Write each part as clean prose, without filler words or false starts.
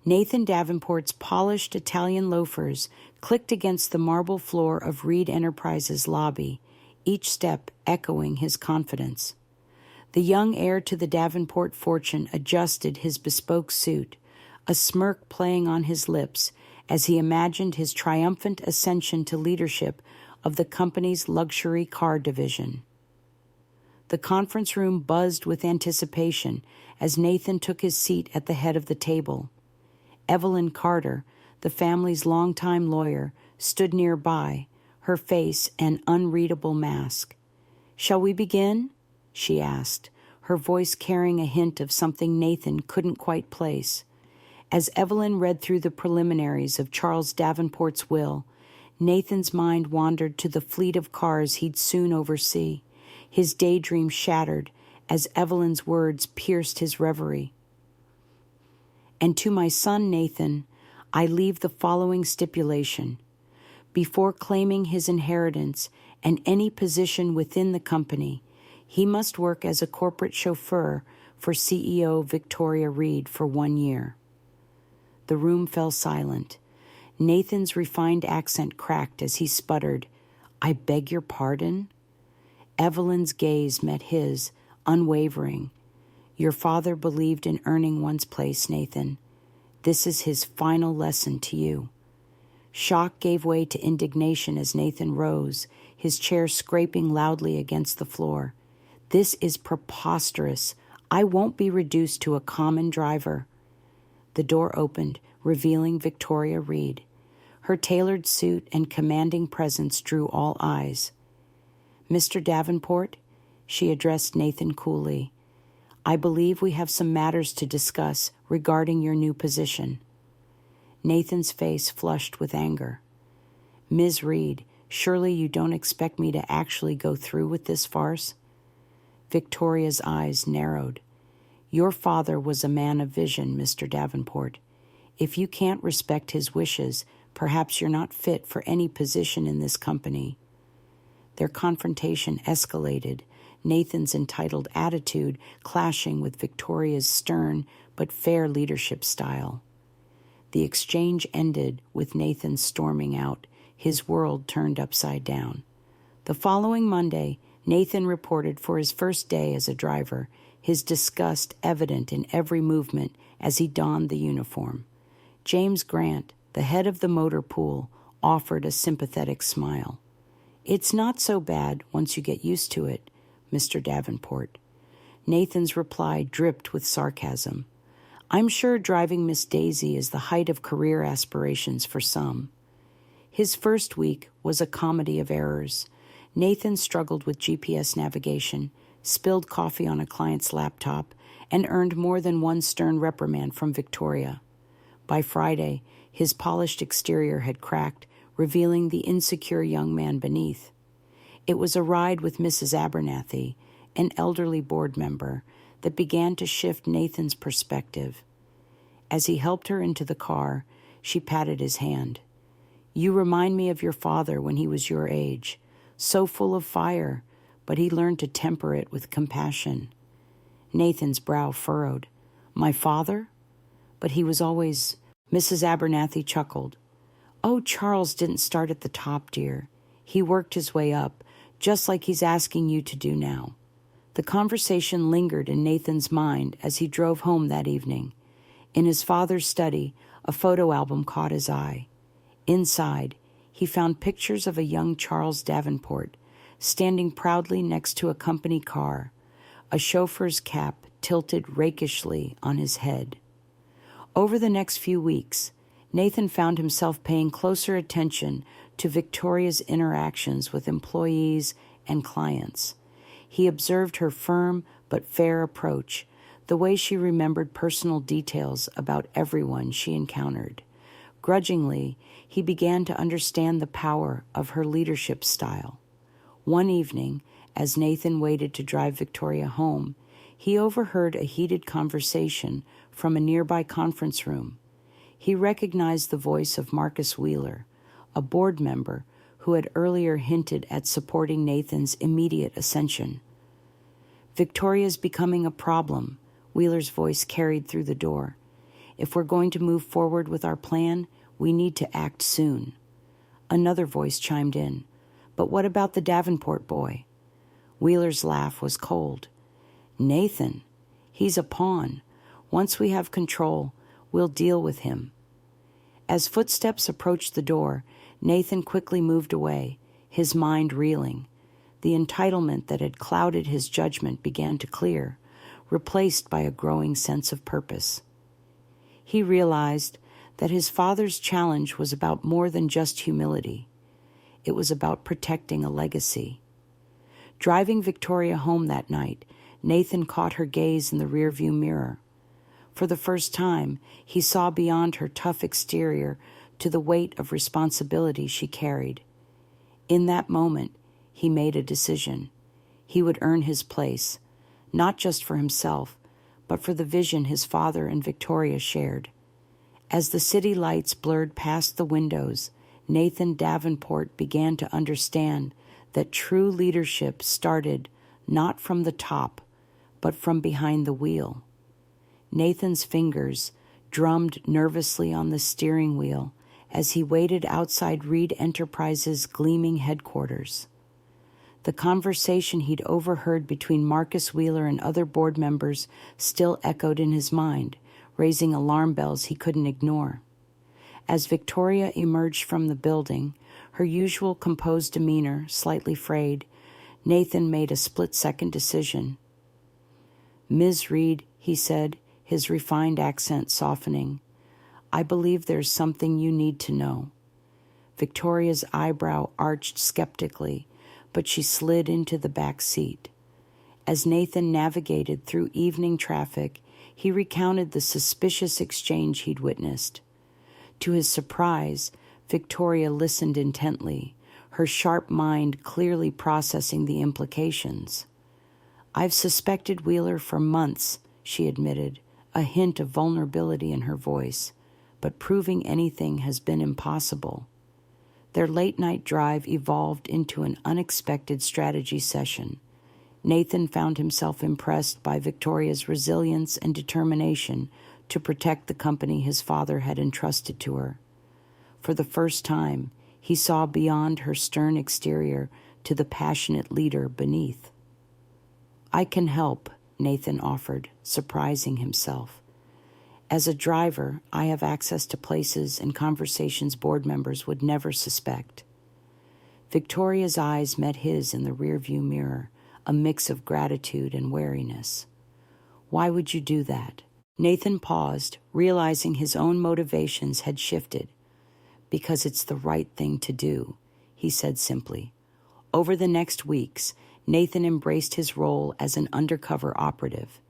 Nathan Davenport's polished Italian loafers clicked against the marble floor of Reed Enterprises' lobby, each step echoing his confidence. The young heir to the Davenport fortune adjusted his bespoke suit, a smirk playing on his lips as he imagined his triumphant ascension to leadership of the company's luxury car division. The conference room buzzed with anticipation as Nathan took his seat at the head of the table. Evelyn Carter, the family's longtime lawyer, stood nearby, her face an unreadable mask. "Shall we begin?" she asked, her voice carrying a hint of something Nathan couldn't quite place. As Evelyn read through the preliminaries of Charles Davenport's will, Nathan's mind wandered to the fleet of cars he'd soon oversee. His daydream shattered as Evelyn's words pierced his reverie. "And to my son Nathan, I leave the following stipulation. Before claiming his inheritance and any position within the company, he must work as a corporate chauffeur for CEO Victoria Reed for 1 year." The room fell silent. Nathan's refined accent cracked as he sputtered, "I beg your pardon?" Evelyn's gaze met his, unwavering. "Your father believed in earning one's place, Nathan. This is his final lesson to you." Shock gave way to indignation as Nathan rose, his chair scraping loudly against the floor. "This is preposterous. I won't be reduced to a common driver." The door opened, revealing Victoria Reed. Her tailored suit and commanding presence drew all eyes. "Mr. Davenport," she addressed Nathan coolly, "I believe we have some matters to discuss regarding your new position." Nathan's face flushed with anger. "Ms. Reed, surely you don't expect me to actually go through with this farce?" Victoria's eyes narrowed. "Your father was a man of vision, Mr. Davenport. If you can't respect his wishes, perhaps you're not fit for any position in this company." Their confrontation escalated, Nathan's entitled attitude clashing with Victoria's stern but fair leadership style. The exchange ended with Nathan storming out, his world turned upside down. The following Monday, Nathan reported for his first day as a driver, his disgust evident in every movement as he donned the uniform. James Grant, the head of the motor pool, offered a sympathetic smile. "It's not so bad once you get used to it, Mr. Davenport." Nathan's reply dripped with sarcasm. "I'm sure driving Miss Daisy is the height of career aspirations for some." His first week was a comedy of errors. Nathan struggled with GPS navigation, spilled coffee on a client's laptop, and earned more than one stern reprimand from Victoria. By Friday, his polished exterior had cracked, revealing the insecure young man beneath. It was a ride with Mrs. Abernathy, an elderly board member, that began to shift Nathan's perspective. As he helped her into the car, she patted his hand. "You remind me of your father when he was your age, so full of fire, but he learned to temper it with compassion." Nathan's brow furrowed. "My father?" "But he was always—" Mrs. Abernathy chuckled. "Oh, Charles didn't start at the top, dear. He worked his way up, just like he's asking you to do now." The conversation lingered in Nathan's mind as he drove home that evening. In his father's study, a photo album caught his eye. Inside, he found pictures of a young Charles Davenport, standing proudly next to a company car, a chauffeur's cap tilted rakishly on his head. Over the next few weeks, Nathan found himself paying closer attention to Victoria's interactions with employees and clients. He observed her firm but fair approach, the way she remembered personal details about everyone she encountered. Grudgingly, he began to understand the power of her leadership style. One evening, as Nathan waited to drive Victoria home, he overheard a heated conversation from a nearby conference room. He recognized the voice of Marcus Wheeler, a board member who had earlier hinted at supporting Nathan's immediate ascension. "Victoria's becoming a problem," Wheeler's voice carried through the door. If we're going to move forward with our plan, we need to act soon. Another voice chimed in. But what about the Davenport boy? Wheeler's laugh was cold. Nathan, he's a pawn. Once we have control, we'll deal with him. As footsteps approached the door, Nathan quickly moved away, his mind reeling. The entitlement that had clouded his judgment began to clear, replaced by a growing sense of purpose. He realized that his father's challenge was about more than just humility. It was about protecting a legacy. Driving Victoria home that night, Nathan caught her gaze in the rearview mirror. For the first time, he saw beyond her tough exterior to the weight of responsibility she carried. In that moment, he made a decision. He would earn his place, not just for himself, but for the vision his father and Victoria shared. As the city lights blurred past the windows, Nathan Davenport began to understand that true leadership started not from the top, but from behind the wheel. Nathan's fingers drummed nervously on the steering wheel as he waited outside Reed Enterprises' gleaming headquarters. The conversation he'd overheard between Marcus Wheeler and other board members still echoed in his mind, raising alarm bells he couldn't ignore. As Victoria emerged from the building, her usual composed demeanor slightly frayed, Nathan made a split-second decision. "Ms. Reed," he said, his refined accent softening, "I believe there's something you need to know." Victoria's eyebrow arched skeptically, but she slid into the back seat. As Nathan navigated through evening traffic, he recounted the suspicious exchange he'd witnessed. To his surprise, Victoria listened intently, her sharp mind clearly processing the implications. "I've suspected Wheeler for months," she admitted, a hint of vulnerability in her voice, "but proving anything has been impossible." Their late-night drive evolved into an unexpected strategy session. Nathan found himself impressed by Victoria's resilience and determination to protect the company his father had entrusted to her. For the first time, he saw beyond her stern exterior to the passionate leader beneath. "I can help," Nathan offered, surprising himself. "As a driver, I have access to places and conversations board members would never suspect." Victoria's eyes met his in the rearview mirror, a mix of gratitude and wariness. "Why would you do that?" Nathan paused, realizing his own motivations had shifted. "Because it's the right thing to do," he said simply. Over the next weeks, Nathan embraced his role as an undercover operative.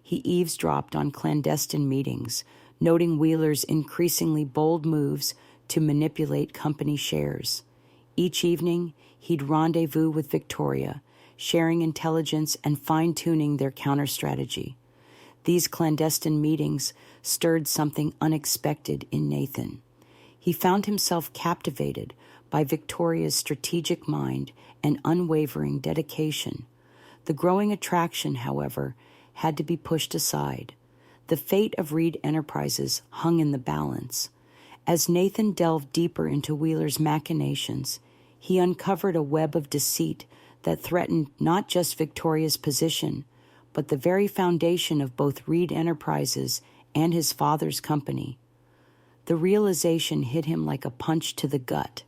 He eavesdropped on clandestine meetings, noting Wheeler's increasingly bold moves to manipulate company shares. Each evening, he'd rendezvous with Victoria, sharing intelligence and fine-tuning their counter-strategy. These clandestine meetings stirred something unexpected in Nathan. He found himself captivated by Victoria's strategic mind and unwavering dedication. The growing attraction, however, had to be pushed aside. The fate of Reed Enterprises hung in the balance. As Nathan delved deeper into Wheeler's machinations, he uncovered a web of deceit that threatened not just Victoria's position, but the very foundation of both Reed Enterprises and his father's company. The realization hit him like a punch to the gut.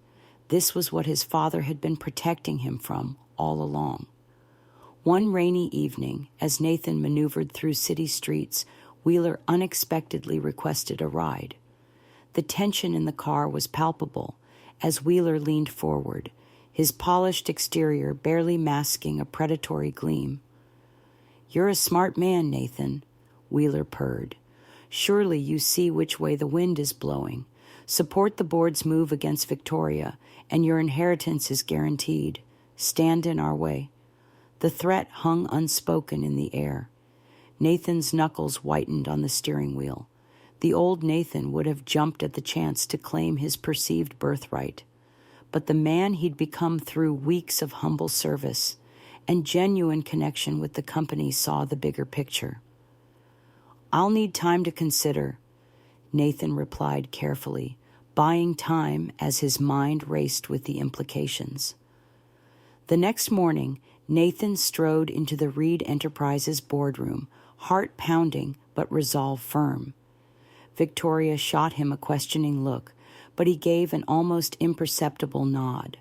This was what his father had been protecting him from all along. One rainy evening, as Nathan maneuvered through city streets, Wheeler unexpectedly requested a ride. The tension in the car was palpable as Wheeler leaned forward, his polished exterior barely masking a predatory gleam. "You're a smart man, Nathan," Wheeler purred. "Surely you see which way the wind is blowing. Support the board's move against Victoria, and your inheritance is guaranteed. Stand in our way." The threat hung unspoken in the air. Nathan's knuckles whitened on the steering wheel. The old Nathan would have jumped at the chance to claim his perceived birthright. But the man he'd become through weeks of humble service and genuine connection with the company saw the bigger picture. "I'll need time to consider." Nathan replied carefully, buying time as his mind raced with the implications. The next morning, Nathan strode into the Reed Enterprises boardroom, heart pounding but resolve firm. Victoria shot him a questioning look, but he gave an almost imperceptible nod.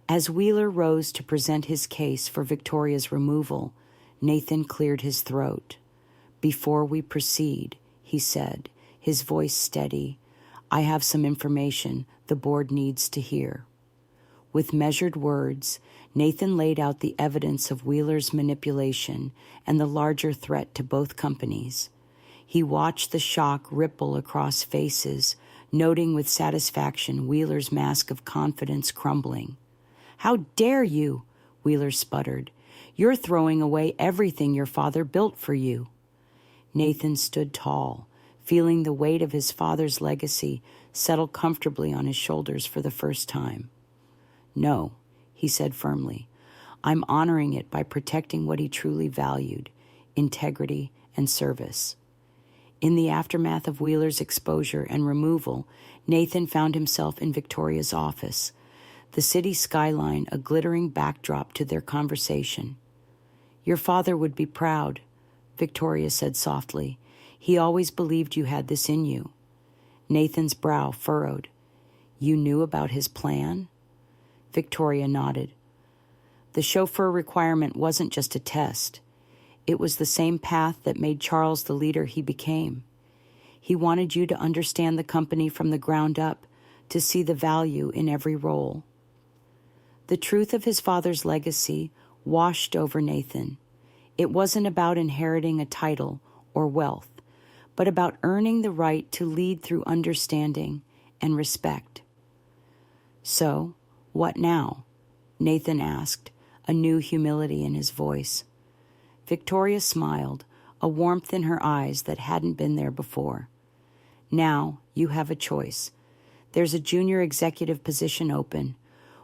As Wheeler rose to present his case for Victoria's removal, Nathan cleared his throat. "Before we proceed," he said, his voice steady, "I have some information the board needs to hear." With measured words, Nathan laid out the evidence of Wheeler's manipulation and the larger threat to both companies. He watched the shock ripple across faces, noting with satisfaction Wheeler's mask of confidence crumbling. "How dare you?" Wheeler sputtered. "You're throwing away everything your father built for you." Nathan stood tall, feeling the weight of his father's legacy settle comfortably on his shoulders for the first time. "No," he said firmly. "I'm honoring it by protecting what he truly valued, integrity and service." In the aftermath of Wheeler's exposure and removal, Nathan found himself in Victoria's office, the city skyline a glittering backdrop to their conversation. "Your father would be proud," Victoria said softly. "He always believed you had this in you." Nathan's brow furrowed. "You knew about his plan?" Victoria nodded. "The chauffeur requirement wasn't just a test. It was the same path that made Charles the leader he became. He wanted you to understand the company from the ground up, to see the value in every role." The truth of his father's legacy washed over Nathan. It wasn't about inheriting a title or wealth, but about earning the right to lead through understanding and respect. "So, what now?" Nathan asked, a new humility in his voice. Victoria smiled, a warmth in her eyes that hadn't been there before. "Now you have a choice. There's a junior executive position open,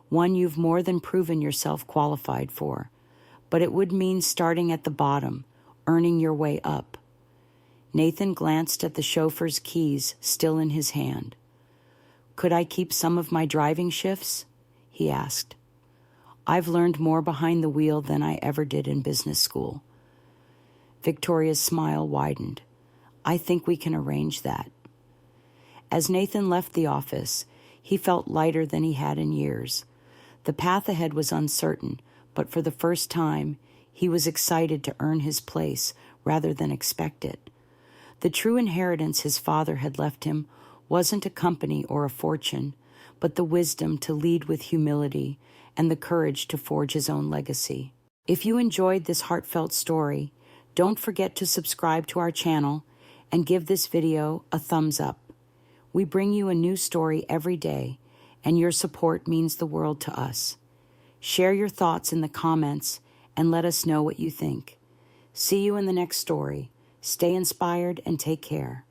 one you've more than proven yourself qualified for, but it would mean starting at the bottom, earning your way up." Nathan glanced at the chauffeur's keys still in his hand. "Could I keep some of my driving shifts?" he asked. "I've learned more behind the wheel than I ever did in business school." Victoria's smile widened. "I think we can arrange that." As Nathan left the office, he felt lighter than he had in years. The path ahead was uncertain, but for the first time, he was excited to earn his place rather than expect it. The true inheritance his father had left him wasn't a company or a fortune, but the wisdom to lead with humility and the courage to forge his own legacy. If you enjoyed this heartfelt story, don't forget to subscribe to our channel and give this video a thumbs up. We bring you a new story every day, and your support means the world to us. Share your thoughts in the comments and let us know what you think. See you in the next story. Stay inspired and take care.